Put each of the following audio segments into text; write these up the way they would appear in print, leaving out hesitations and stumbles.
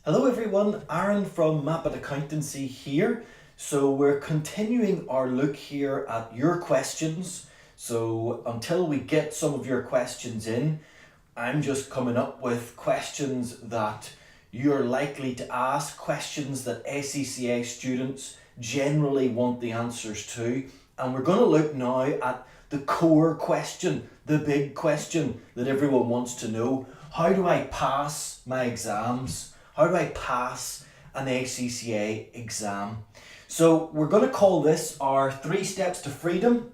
Hello everyone, Aaron from Map It Accountancy here. So we're continuing our look here at your questions. So until we get some of your questions in, I'm just coming up with questions that you're likely to ask, questions that ACCA students generally want the answers to. And we're going to look now at the core question, the big question that everyone wants to know. How do I pass my exams? How do I pass an ACCA exam? So we're going to call this our 3 steps to freedom,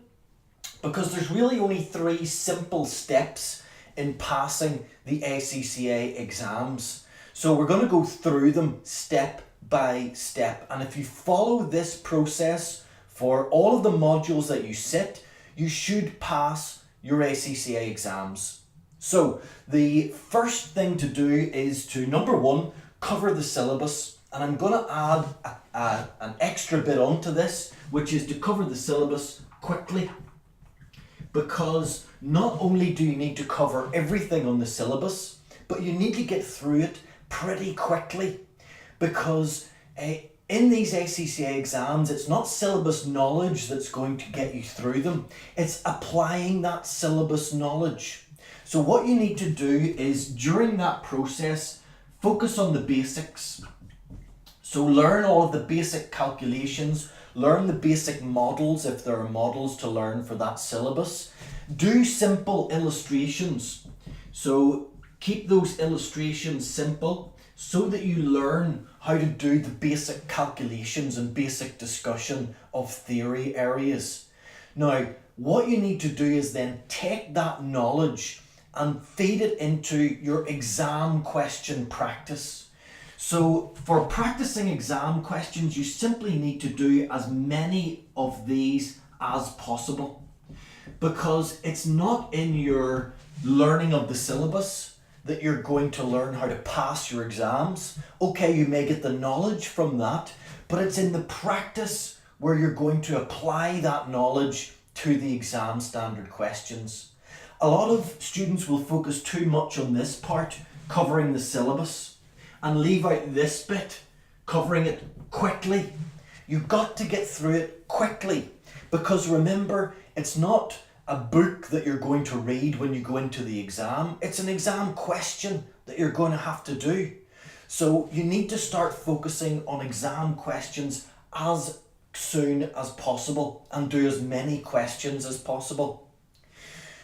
because there's really only 3 simple steps in passing the ACCA exams. So we're going to go through them step by step. And if you follow this process for all of the modules that you sit, you should pass your ACCA exams. So the first thing to do is to, number 1, cover the syllabus, and I'm going to add an extra bit onto this, which is to cover the syllabus quickly, because not only do you need to cover everything on the syllabus, but you need to get through it pretty quickly, because in these ACCA exams, it's not syllabus knowledge that's going to get you through them, it's applying that syllabus knowledge. So what you need to do is, during that process, focus on the basics. So learn all of the basic calculations, learn the basic models if there are models to learn for that syllabus. Do simple illustrations. So keep those illustrations simple so that you learn how to do the basic calculations and basic discussion of theory areas. Now, what you need to do is then take that knowledge and feed it into your exam question practice. So for practicing exam questions, you simply need to do as many of these as possible, because it's not in your learning of the syllabus that you're going to learn how to pass your exams. Okay, you may get the knowledge from that, but it's in the practice where you're going to apply that knowledge to the exam standard questions. A lot of students will focus too much on this part, covering the syllabus, and leave out this bit, covering it quickly. You've got to get through it quickly, because remember, it's not a book that you're going to read when you go into the exam. It's an exam question that you're going to have to do. So you need to start focusing on exam questions as soon as possible and do as many questions as possible.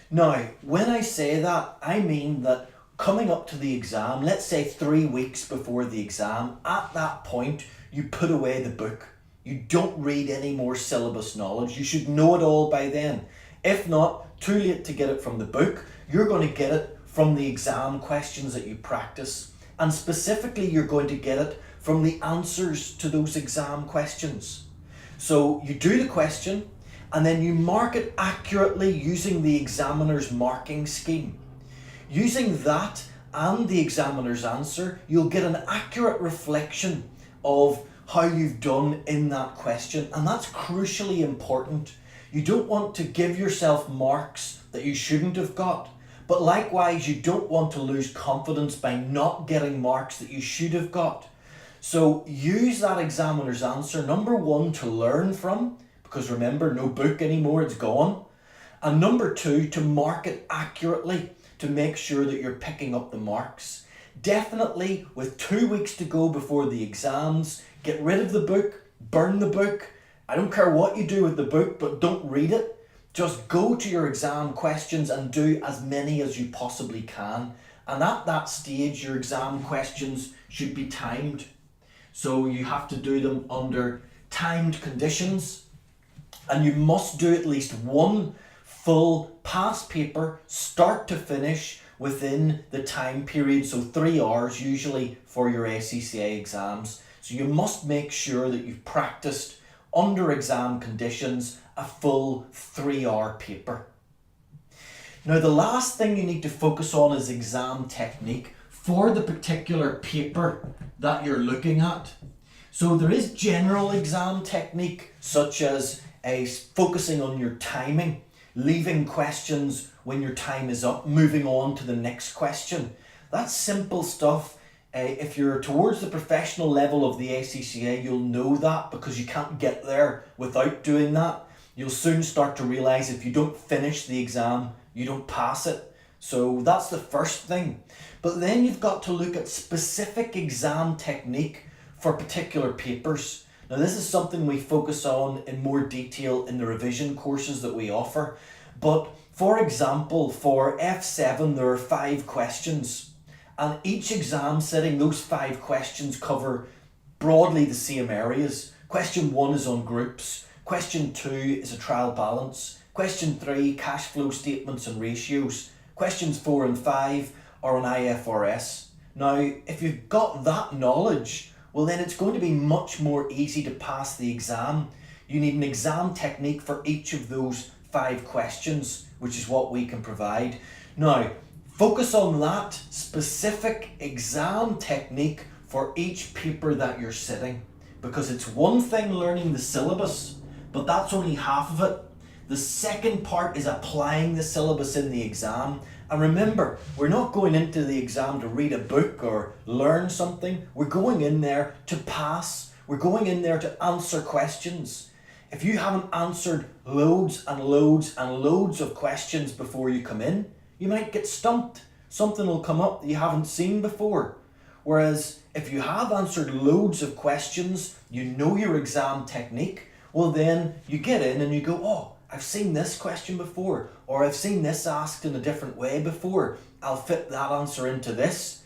Now, when I say that, I mean that coming up to the exam, let's say 3 weeks before the exam, at that point, you put away the book. You don't read any more syllabus knowledge. You should know it all by then. If not, too late to get it from the book. You're going to get it from the exam questions that you practice. And specifically, you're going to get it from the answers to those exam questions. So you do the question, and then you mark it accurately using the examiner's marking scheme. Using that and the examiner's answer, you'll get an accurate reflection of how you've done in that question, and that's crucially important. You don't want to give yourself marks that you shouldn't have got, but likewise you don't want to lose confidence by not getting marks that you should have got. So use that examiner's answer, number 1, to learn from, because remember, no book anymore, it's gone. And number 2, to mark it accurately to make sure that you're picking up the marks. Definitely, with 2 weeks to go before the exams, get rid of the book, burn the book. I don't care what you do with the book, but don't read it. Just go to your exam questions and do as many as you possibly can. And at that stage, your exam questions should be timed. So you have to do them under timed conditions. And you must do at least 1 full past paper, start to finish, within the time period. So 3 hours usually for your ACCA exams. So you must make sure that you've practiced under exam conditions a full 3-hour paper. Now, the last thing you need to focus on is exam technique for the particular paper that you're looking at. So there is general exam technique, such as focusing on your timing, leaving questions when your time is up, moving on to the next question. That's simple stuff. If you're towards the professional level of the ACCA, you'll know that because you can't get there without doing that. You'll soon start to realise if you don't finish the exam, you don't pass it. So that's the first thing. But then you've got to look at specific exam technique for particular papers. Now this is something we focus on in more detail in the revision courses that we offer. But for example, for F7 there are 5 questions. And each exam sitting, those 5 questions cover broadly the same areas. Question 1 is on groups. Question 2 is a trial balance. Question 3, cash flow statements and ratios. Questions 4 and 5 are on IFRS. Now, if you've got that knowledge, well then it's going to be much more easy to pass the exam. You need an exam technique for each of those 5 questions, which is what we can provide. Now, focus on that specific exam technique for each paper that you're sitting, because it's one thing learning the syllabus, but that's only half of it. The second part is applying the syllabus in the exam. And remember, we're not going into the exam to read a book or learn something. We're going in there to pass. We're going in there to answer questions. If you haven't answered loads and loads and loads of questions before you come in, you might get stumped. Something will come up that you haven't seen before. Whereas if you have answered loads of questions, you know your exam technique, well then you get in and you go, oh, I've seen this question before, or I've seen this asked in a different way before. I'll fit that answer into this.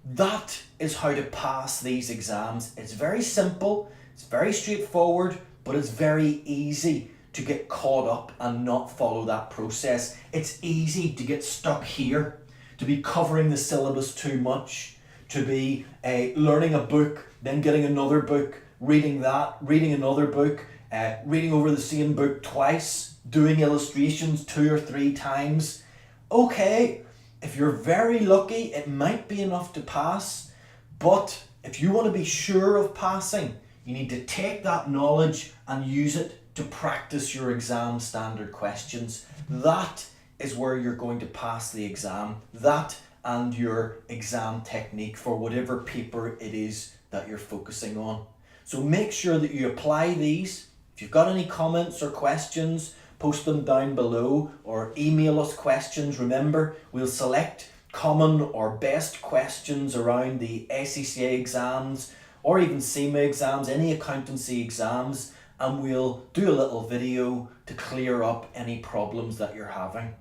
That is how to pass these exams. It's very simple, it's very straightforward, but it's very easy to get caught up and not follow that process. It's easy to get stuck here, to be covering the syllabus too much, to be learning a book, then getting another book, reading that, reading another book, reading over the same book twice, doing illustrations 2 or 3 times. Okay, if you're very lucky, it might be enough to pass, but if you want to be sure of passing, you need to take that knowledge and use it to practice your exam standard questions. That is where you're going to pass the exam. That and your exam technique for whatever paper it is that you're focusing on. So make sure that you apply these. If you've got any comments or questions, post them down below or email us questions. Remember, we'll select common or best questions around the ACCA exams or even CIMA exams, any accountancy exams, and we'll do a little video to clear up any problems that you're having.